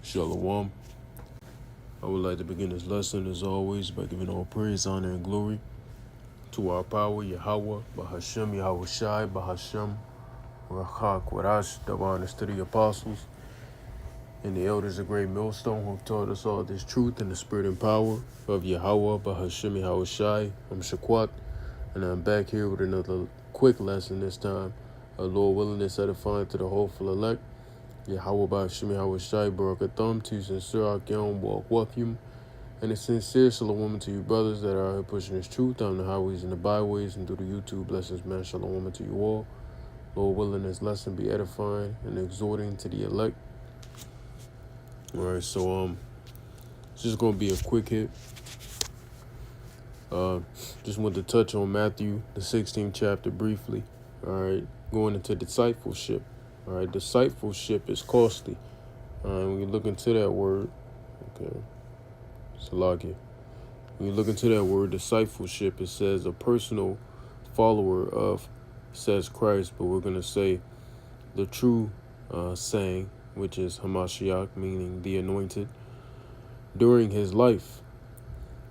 Shalom. I would like to begin this lesson, as always, by giving all praise, honor, and glory to our power, Yahweh, Bahashem, Yahweh Shai, Bahashem, Rachak, Warash, double honors to the apostles and the elders of Great Millstone who have taught us all this truth in the spirit and power of Yahweh, Bahashem, Yahweh Shai. I'm Shaquat, and I'm back here with another quick lesson this time. Lord willing, is edifying to the hopeful elect. Yahweh Bahashem Yahweh Shai Barakatham, to sincere Akyam walk with you, and a sincere shalom to you brothers that are out here pushing this truth down the highways and the byways and through the YouTube blessings, man. Shalom to you all. Lord willing, this lesson be edifying and exhorting to the elect. All right, so it's just gonna be a quick hit. Just want to touch on Matthew the 16th chapter briefly. All right, going into discipleship. All right, discipleship is costly. When you look into that word, okay, Salakia. When you look into that word, discipleship, it says a personal follower of, says Christ, but we're going to say the true saying, which is Hamashiach, meaning the anointed, during his life,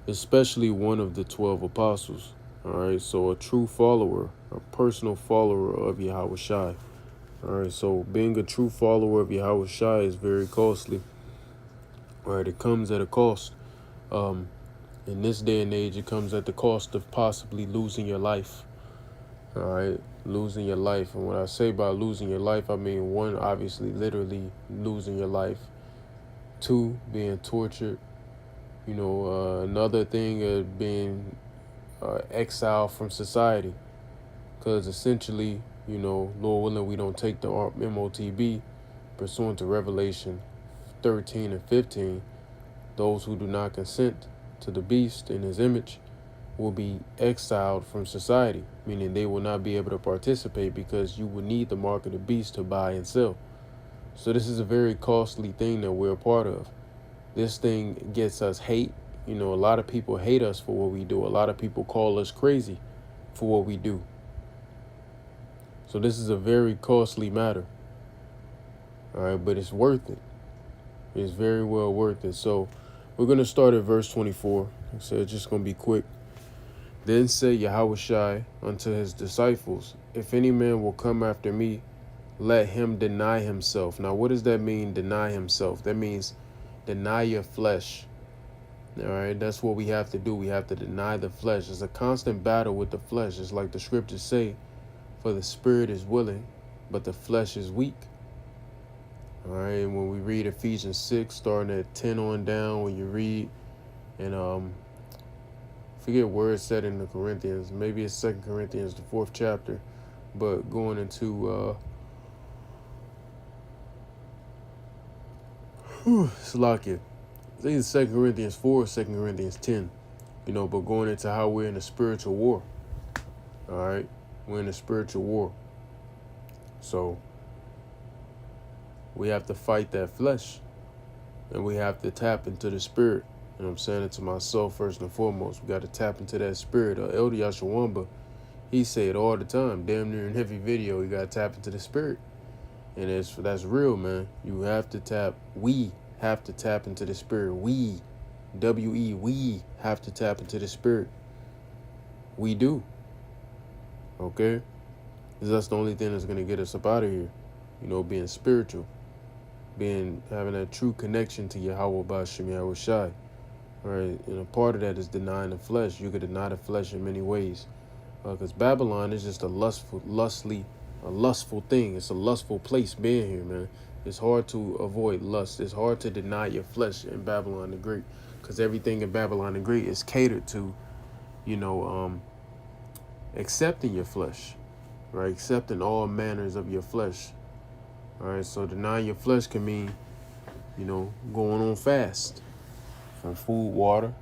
especially one of the 12 apostles. All right, so a true follower, a personal follower of Yahweh Shai. All right, so being a true follower of Yahweh Shai is very costly. All right, it comes at a cost. In this day and age, it comes at the cost of possibly losing your life. All right, losing your life. And when I say by losing your life, I mean, one, obviously, literally losing your life. Two, being tortured. You know, another thing being exiled from society. Because essentially, you know, Lord willing, we don't take the MOTB pursuant to Revelation 13 and 15. Those who do not consent to the beast in his image will be exiled from society, meaning they will not be able to participate because you will need the mark of the beast to buy and sell. So this is a very costly thing that we're a part of. This thing gets us hate. You know, a lot of people hate us for what we do. A lot of people call us crazy for what we do. So this is a very costly matter. All right, but it's worth it. It's very well worth it. So we're going to start at verse 24. So it's just going to be quick. Then said Yahweh Shai unto his disciples, if any man will come after me, let him deny himself. Now, what does that mean, deny himself? That means deny your flesh. All right, that's what we have to do. We have to deny the flesh. It's a constant battle with the flesh. It's like the scriptures say, for the spirit is willing, but the flesh is weak. All right, and when we read Ephesians 6, starting at 10 on down, when you read, and forget where it's said in the Corinthians, maybe it's 2 Corinthians, the 4th chapter, but going into Salakia, I think it's 2 Corinthians 4 or 2 Corinthians 10, you know, but going into how we're in a spiritual war. All right, we're in a spiritual war. So we have to fight that flesh, and we have to tap into the spirit. And I'm saying it to myself first and foremost. We got to tap into that spirit. Elder Yashawamba, he say it all the time. Damn near in every video, you got to tap into the spirit. And that's real, man. You have to tap. We have to tap into the spirit. We, W-E, we have to tap into the spirit. We do. Okay? Because that's the only thing that's going to get us up out of here. You know, being spiritual. Having that true connection to Yahweh Ba'ashem Yahweh Shai. All right, and a part of that is denying the flesh. You could deny the flesh in many ways. Because Babylon is just a lustful thing. It's a lustful place being here, man. It's hard to avoid lust. It's hard to deny your flesh in Babylon the Great. Because everything in Babylon the Great is catered to, you know, accepting your flesh. Right, accepting all manners of your flesh. All right, so denying your flesh can mean, you know, going on fast from food, water,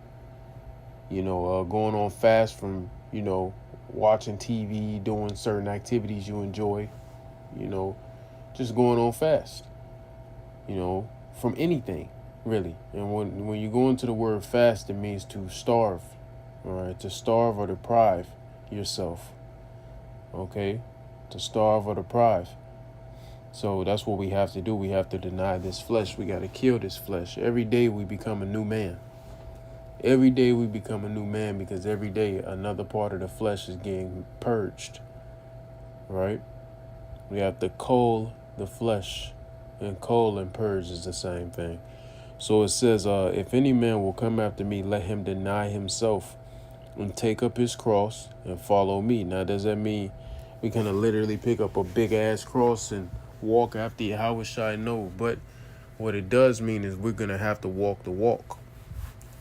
you know, going on fast from, you know, watching TV, doing certain activities you enjoy, you know, just going on fast, you know, from anything, really. And when you go into the word fast, it means to starve, all right, to starve or deprive yourself, okay, to starve or deprive. So that's what we have to do. We have to deny this flesh. We got to kill this flesh. Every day we become a new man. Every day we become a new man, because every day another part of the flesh is getting purged, right? We have to cull the flesh, and cull and purge is the same thing. So it says, if any man will come after me, let him deny himself and take up his cross and follow me. Now, does that mean we kind of literally pick up a big ass cross and walk after Yahushua? No, but what it does mean is we're going to have to walk the walk,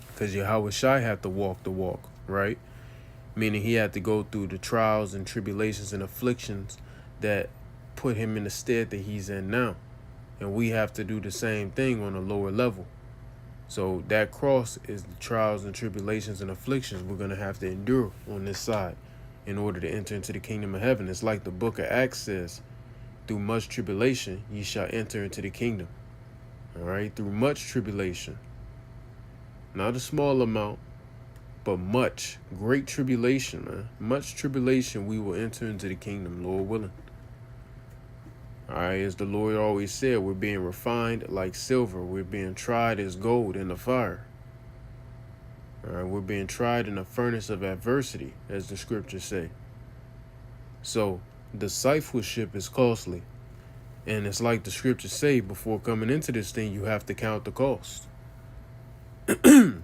because Yahushua had to walk the walk, right? Meaning he had to go through the trials and tribulations and afflictions that put him in the stead that he's in now. And we have to do the same thing on a lower level. So that cross is the trials and tribulations and afflictions we're going to have to endure on this side in order to enter into the kingdom of heaven. It's like the book of Acts says, through much tribulation, ye shall enter into the kingdom. All right, through much tribulation. Not a small amount, but much. Great tribulation, man. Much tribulation, we will enter into the kingdom, Lord willing. All right, as the Lord always said, we're being refined like silver. We're being tried as gold in the fire. All right, we're being tried in a furnace of adversity, as the scriptures say. So, discipleship is costly. And it's like the scriptures say, before coming into this thing, you have to count the cost. You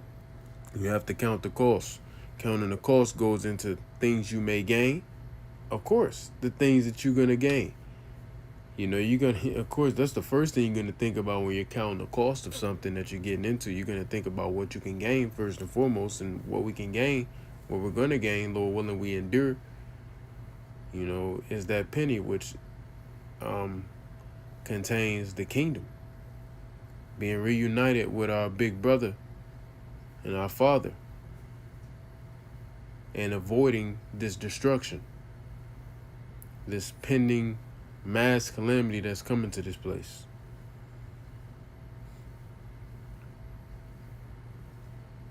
have to count the cost. Counting the cost goes into things you may gain. Of course, the things that you're going to gain. You know, you're going to, of course, that's the first thing you're going to think about when you're counting the cost of something that you're getting into. You're going to think about what you can gain first and foremost, and what we can gain, what we're going to gain, Lord willing, we endure, you know, is that penny which contains the kingdom. Being reunited with our big brother and our Father, and avoiding this destruction, this pending mass calamity that's coming to this place.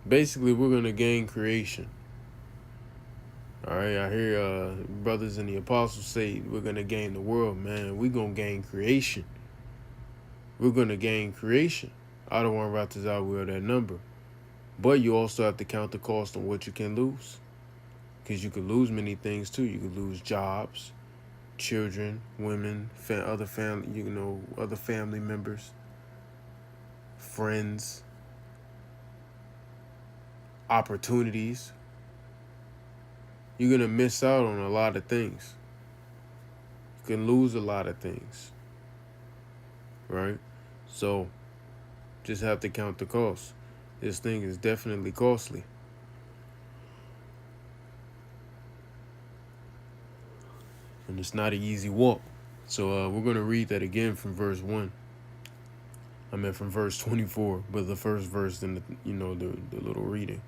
Basically, we're going to gain creation. All right, I hear brothers and the apostles say we're going to gain the world. Man, we're going to gain creation. We're going to gain creation. I don't want to write this out with that number. But you also have to count the cost on what you can lose. Because you could lose many things too. You could lose jobs, children, women, other family members, friends, opportunities. You're going to miss out on a lot of things. You can lose a lot of things. Right? So, just have to count the cost. This thing is definitely costly. And it's not an easy walk. So we're going to read that again from verse 1. I meant from verse 24, but the first verse in the little reading.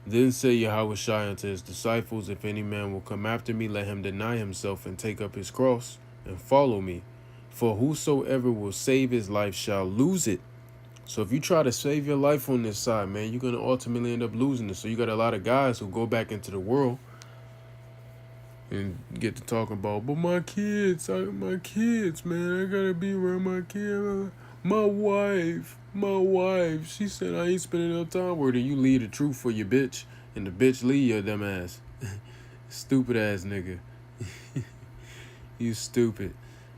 Then say Yahushua unto his disciples, if any man will come after me, let him deny himself and take up his cross and follow me. For whosoever will save his life shall lose it. So if you try to save your life on this side, man, you're going to ultimately end up losing it. So you got a lot of guys who go back into the world and get to talking about, but my kids, man, I got to be around my kids. My wife, she said I ain't spending enough time with her. You leave the truth for your bitch, and the bitch leave your dumb ass. Stupid ass nigga. You stupid.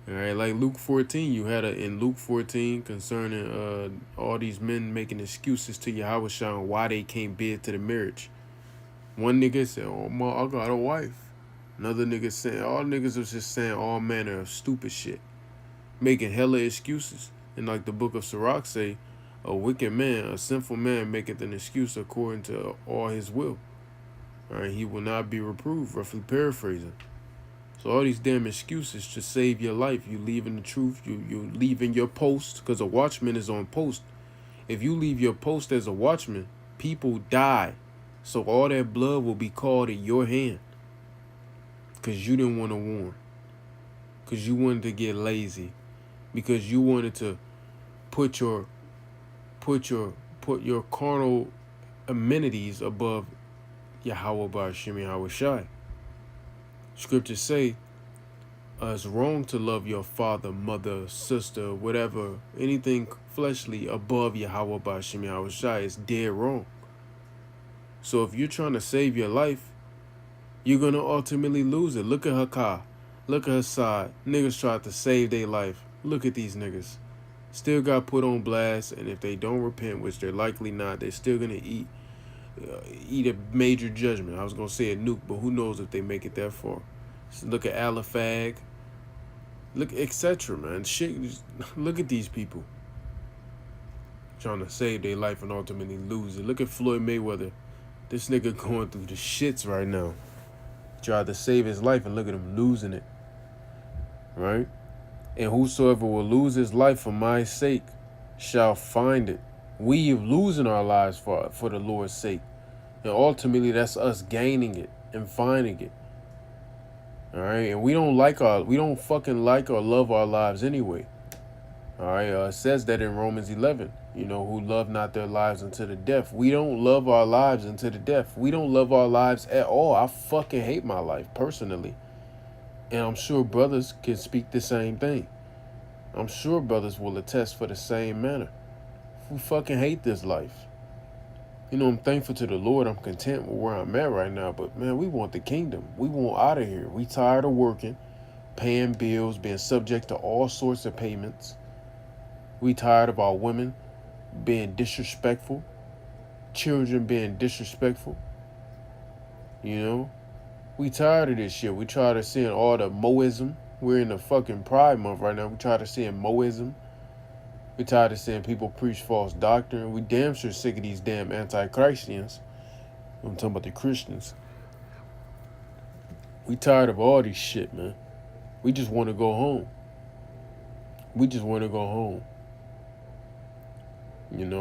All right, like Luke 14, you had in Luke 14 concerning all these men making excuses to Yahushua on why they can't bid to the marriage. One nigga said, I got a wife. Another nigga said, all niggas was just saying all manner of stupid shit, making hella excuses. And like the book of Sirach say, a wicked man, a sinful man, maketh an excuse according to all his will. All right, he will not be reproved, roughly paraphrasing. So all these damn excuses to save your life. You leaving the truth. You leaving your post, because a watchman is on post. If you leave your post as a watchman, people die. So all that blood will be called in your hand. Because you didn't want to warn. Because you wanted to get lazy. Because you wanted to put your carnal amenities above Yahweh Ba'Shem Yahweh Shai. Scriptures say, It's wrong to love your father, mother, sister, whatever, anything fleshly above Yahweh Bashim Yahweh Shai. It's dead wrong. So if you're trying to save your life, you're going to ultimately lose it. Look at her car. Look at her side. Niggas tried to save their life. Look at these niggas. Still got put on blast, and if they don't repent, which they're likely not, they're still going to eat a major judgment. I was going to say a nuke, but who knows if they make it that far. So look at Alifag. Look, etc., man. Shit, look at these people trying to save their life and ultimately lose it. Look at Floyd Mayweather. This nigga going through the shits right now. Tried to save his life and look at him losing it. Right? And whosoever will lose his life for my sake shall find it. We are losing our lives for the Lord's sake. And ultimately that's us gaining it and finding it. All right, and we don't fucking like or love our lives anyway. All right, it says that in Romans 11, who love not their lives unto the death. We don't love our lives unto the death. We don't love our lives at all. I fucking hate my life personally. And I'm sure brothers can speak the same thing. I'm sure brothers will attest for the same manner. We fucking hate this life. I'm thankful to the Lord. I'm content with where I'm at right now. But, man, we want the kingdom. We want out of here. We tired of working, paying bills, being subject to all sorts of payments. We tired of our women being disrespectful, children being disrespectful. We tired of this shit. We tired of seeing all the Moism. We're in the fucking Pride Month right now. We tired of seeing Moism. We tired of seeing people preach false doctrine. We damn sure sick of these damn anti-Christians. I'm talking about the Christians. We tired of all this shit, man. We just want to go home. We just want to go home. And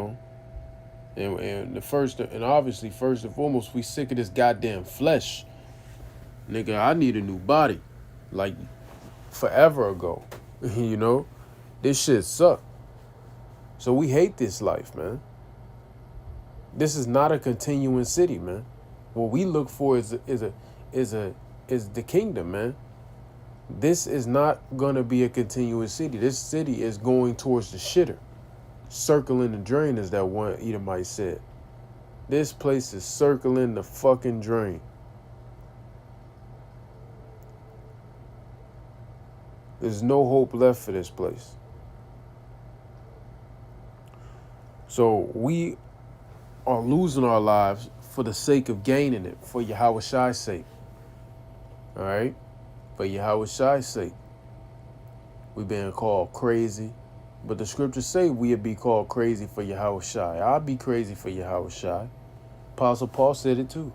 obviously, first and foremost, we sick of this goddamn flesh. Nigga, I need a new body. Like, forever ago. This shit suck. So we hate this life, man. This is not a continuing city, man. What we look for is the kingdom, man. This is not gonna be a continuous city. This city is going towards the shitter, circling the drain, as that one Edomite said. This place is circling the fucking drain. There's no hope left for this place. So we are losing our lives for the sake of gaining it, for Yahweh Shai's sake. All right? For Yahweh Shai's sake. We've been called crazy. But the scriptures say we'll be called crazy for Yahweh Shai. I'll be crazy for Yahweh Shai. Apostle Paul said it too.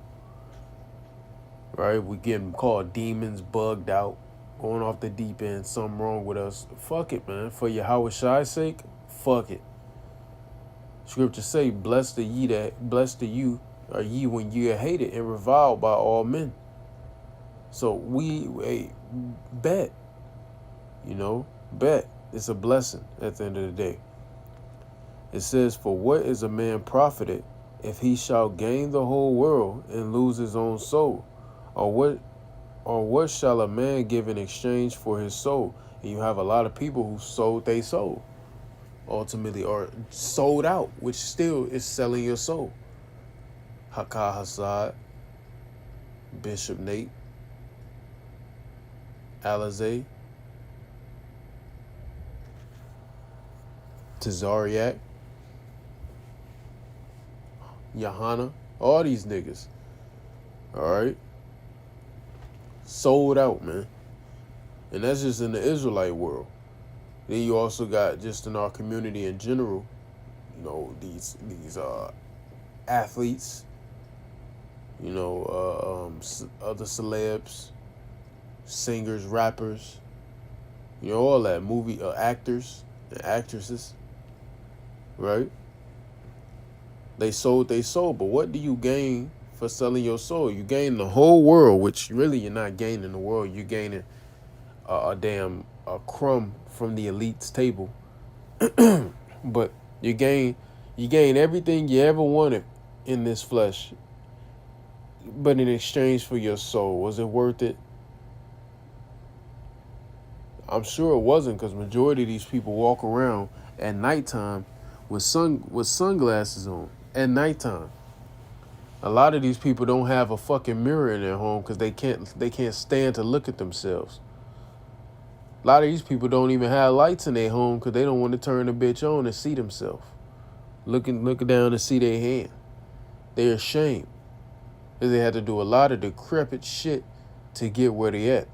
Right? We getting called demons, bugged out, going off the deep end, something wrong with us. Fuck it, man. For Yahweh Shai's sake, fuck it. Scriptures say, blessed are you are ye when ye are hated and reviled by all men. So we bet. Bet. It's a blessing at the end of the day. It says, for what is a man profited if he shall gain the whole world and lose his own soul? Or what shall a man give in exchange for his soul? And you have a lot of people who sold their soul. Ultimately, are sold out, which still is selling your soul. Hakah Hassad, Bishop Nate, Alizé, Tazariak, Yahana, all these niggas. Alright? Sold out, man. And that's just in the Israelite world. Then you also got, just in our community in general, these athletes, other celebs, singers, rappers, all that, movie actors and actresses, right? They sold their soul, but what do you gain for selling your soul? You gain the whole world, which really you're not gaining the world. You're gaining a crumb from the elite's table. But you gain everything you ever wanted in this flesh. But in exchange for your soul, was it worth it? I'm sure it wasn't, because majority of these people walk around at nighttime with sunglasses on at nighttime. A lot of these people don't have a fucking mirror in their home because they can't stand to look at themselves. A lot of these people don't even have lights in their home because they don't want to turn the bitch on and see themselves. Looking down and see their hand. They're ashamed. Because they had to do a lot of decrepit shit to get where they at.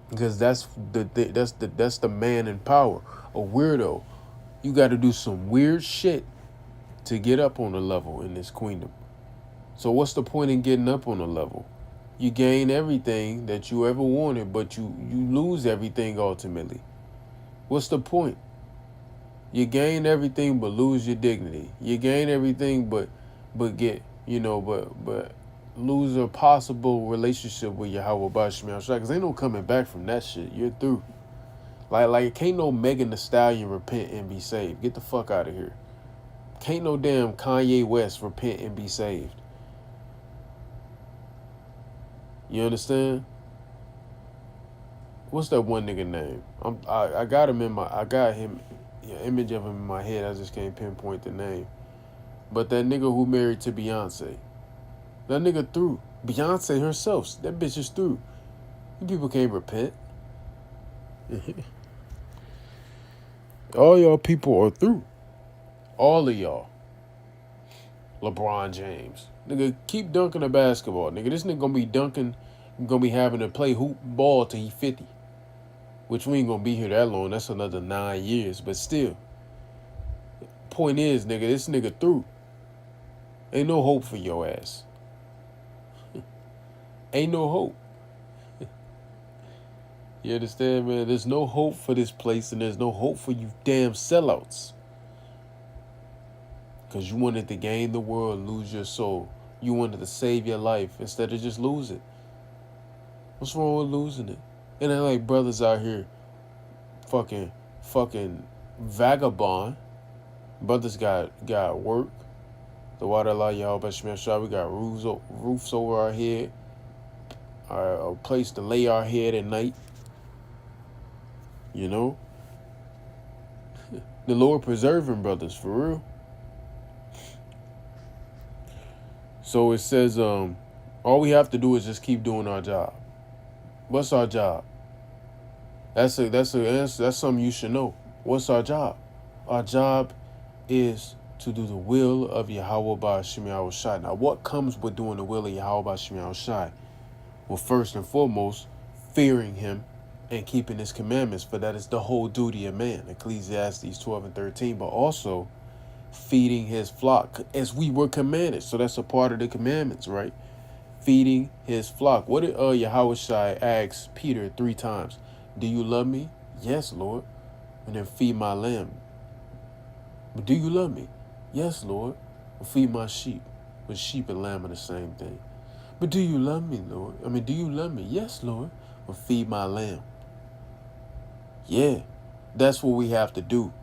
Because that's the man in power. A weirdo. You got to do some weird shit to get up on a level in this queendom. So what's the point in getting up on a level? You gain everything that you ever wanted, but you lose everything ultimately. What's the point? You gain everything but lose your dignity. You gain everything but get, but lose a possible relationship with Yahweh Bashmi Al-Shai, because ain't no coming back from that shit. You're through. Like can't no Megan Thee Stallion repent and be saved. Get the fuck out of here. Can't no damn Kanye West repent and be saved. You understand? What's that one nigga name? I got him image of him in my head. I just can't pinpoint the name. But that nigga who married to Beyonce, that nigga through. Beyonce herself, that bitch is through. You people can't repent. All y'all people are through. All of y'all. LeBron James. Nigga, keep dunking the basketball. Nigga, this nigga gonna be having to play hoop ball till he 50. Which we ain't gonna be here that long. That's another 9 years. But still. Point is, nigga, this nigga through. Ain't no hope for your ass. Ain't no hope. You understand, man? There's no hope for this place, and there's no hope for you damn sellouts. Because you wanted to gain the world, lose your soul. You wanted to save your life instead of just lose it. What's wrong with losing it? And then like brothers out here fucking vagabond. Brothers got work. The water law, y'all, we got roofs over our head. A place to lay our head at night. You know? The Lord preserving brothers, for real. So it says, all we have to do is just keep doing our job. What's our job? That's something you should know. What's our job? Our job is to do the will of Yahweh Ba'ashim Yahushai. Now, what comes with doing the will of Yahweh Ba'ashim Yahushai? Well, first and foremost, fearing him and keeping his commandments, for that is the whole duty of man. Ecclesiastes 12 and 13, but also feeding his flock as we were commanded. So that's a part of the commandments, right? Feeding his flock. What did Yahushai ask Peter 3 times? Do you love me? Yes, Lord. And then feed my lamb. But do you love me? Yes, Lord. Well, feed my sheep. But sheep and lamb are the same thing. But do you love me, Lord? Do you love me? Yes, Lord. Well, feed my lamb. Yeah, that's what we have to do.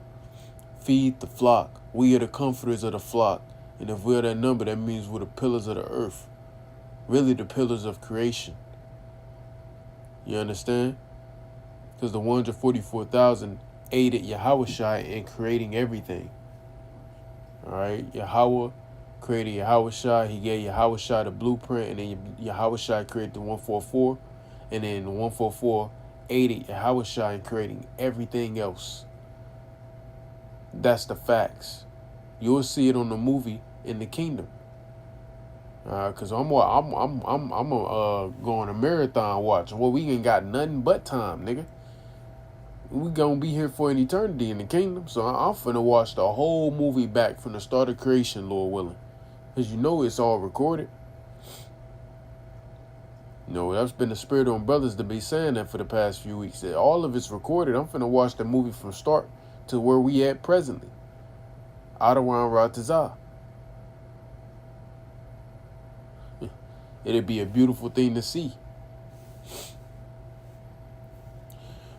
Feed the flock. We are the comforters of the flock. And if we're that number, that means we're the pillars of the earth. Really the pillars of creation. You understand? Because the 144,000 aided Yahushai in creating everything. All right? Yahweh created Yahushai. He gave Yahushai the blueprint. And then Yahushai created the 144. And then the 144 aided Yahushai in creating everything else. That's the facts. You'll see it on the movie in the kingdom. Cause I'm go on a marathon watch. Well, we ain't got nothing but time, nigga. We gonna be here for an eternity in the kingdom. So I'm finna watch the whole movie back from the start of creation, Lord willing. Cause you know it's all recorded. You know, that's been the spirit on brothers to be saying that for the past few weeks. That all of it's recorded. I'm finna watch the movie from start to where we at presently. Adawan Ratazah. It'd be a beautiful thing to see.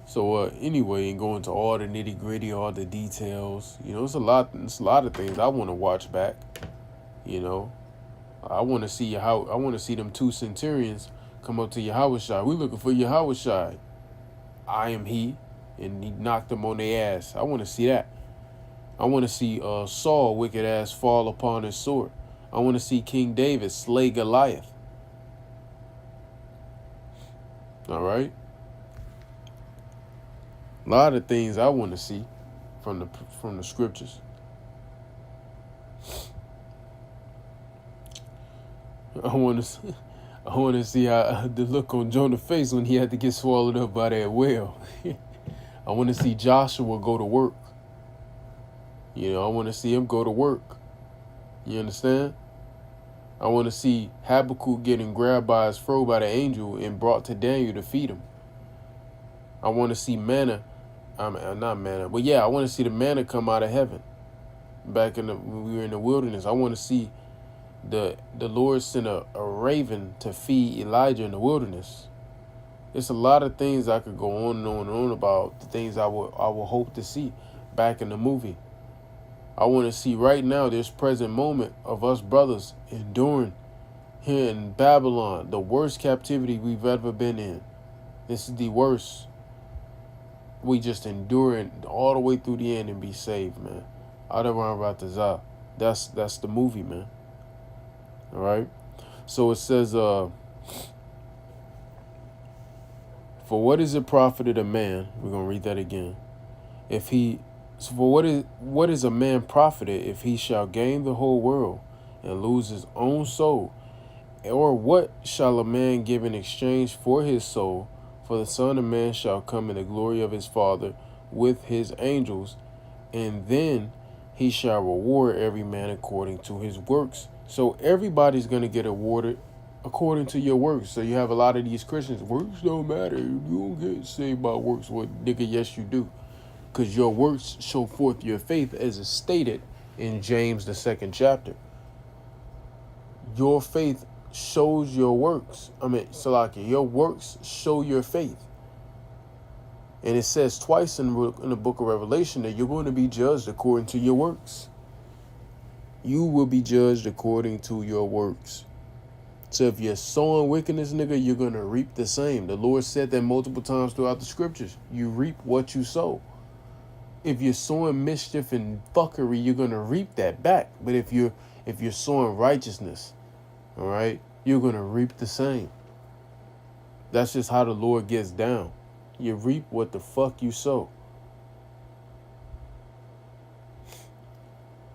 So anyway, and go into all the nitty gritty, all the details. You know, it's a lot of things I want to watch back. You know, I want to see them 2 centurions come up to Yahushai. We looking for Yahushai. I am he, and he knocked them on their ass. I want to see that. I want to see Saul, wicked ass, fall upon his sword. I want to see King David slay Goliath. All right? A lot of things I want to see from the scriptures. I want to see how the look on Jonah's face when he had to get swallowed up by that whale. I want to see Joshua go to work. You know, I want to see him go to work. You understand? I want to see Habakkuk getting grabbed by his fro by the angel and brought to Daniel to feed him. I want to see manna. Not manna, but yeah, I want to see the manna come out of heaven. When we were in the wilderness, I want to see the Lord sent a raven to feed Elijah in the wilderness. There's a lot of things I could go on and on and on about, the things I will hope to see back in the movie. I want to see right now this present moment of us brothers enduring here in Babylon, the worst captivity we've ever been in. This is the worst. We just endure it all the way through the end and be saved, man. That's the movie, man. All right. So it says, for what is it profited a man? We're gonna read that again. For what is a man profited if he shall gain the whole world and lose his own soul? Or what shall a man give in exchange for his soul? For the Son of Man shall come in the glory of his Father with his angels, and then he shall reward every man according to his works. So everybody's going to get awarded according to your works. So you have a lot of these Christians, works don't matter. You don't get saved by works. Well, nigga, yes, you do. Because your works show forth your faith, as is stated in James, the 2nd chapter. Your faith shows your works. Salaki, your works show your faith. And it says twice in the book of Revelation that you're going to be judged according to your works. You will be judged according to your works. So if you're sowing wickedness, nigga, you're going to reap the same. The Lord said that multiple times throughout the scriptures. You reap what you sow. If you're sowing mischief and fuckery, you're going to reap that back. But if you're sowing righteousness, all right, you're going to reap the same. That's just how the Lord gets down. You reap what the fuck you sow.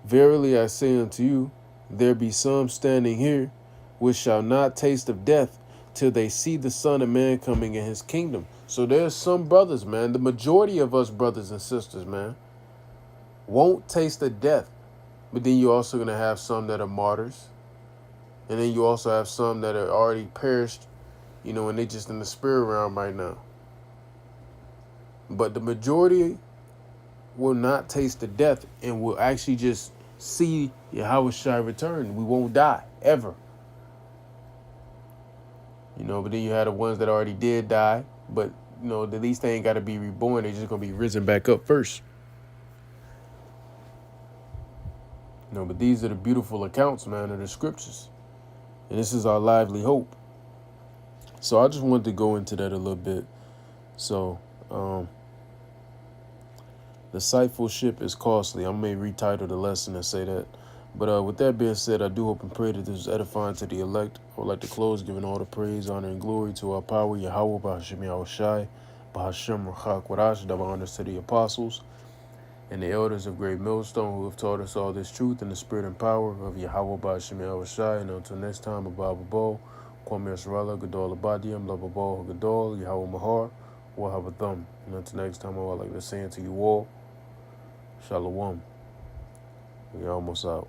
Verily I say unto you, there be some standing here which shall not taste of death till they see the Son of Man coming in his kingdom. So there's some brothers, man, the majority of us brothers and sisters, man, won't taste of death. But then you're also going to have some that are martyrs. And then you also have some that are already perished, and they just in the spirit realm right now. But the majority will not taste the death and will actually just see Yahushua return. We won't die, ever. But then you had the ones that already did die, but, at least they ain't got to be reborn. They're just going to be risen back up first. But these are the beautiful accounts, man, of the scriptures. And this is our lively hope. So I just wanted to go into that a little bit. So, Discipleship is costly. I may retitle the lesson and say that. But with that being said, I do hope and pray that this is edifying to the elect. I would like to close giving all the praise, honor, and glory to our power, Yahweh, Bahashim Yahushai, Bahashim Rachak Wadash, double honors to the apostles and the elders of Great Millstone who have taught us all this truth in the spirit and power of Yahweh, Bahashim Yahushai. And until next time, Abba Bo, Kwame Yasrala, Gadol Abadiam, Lababo, Gadol, Yahweh Mahar, Wahabatham. And until next time, I would like to say unto you all, Shalom. We're almost out.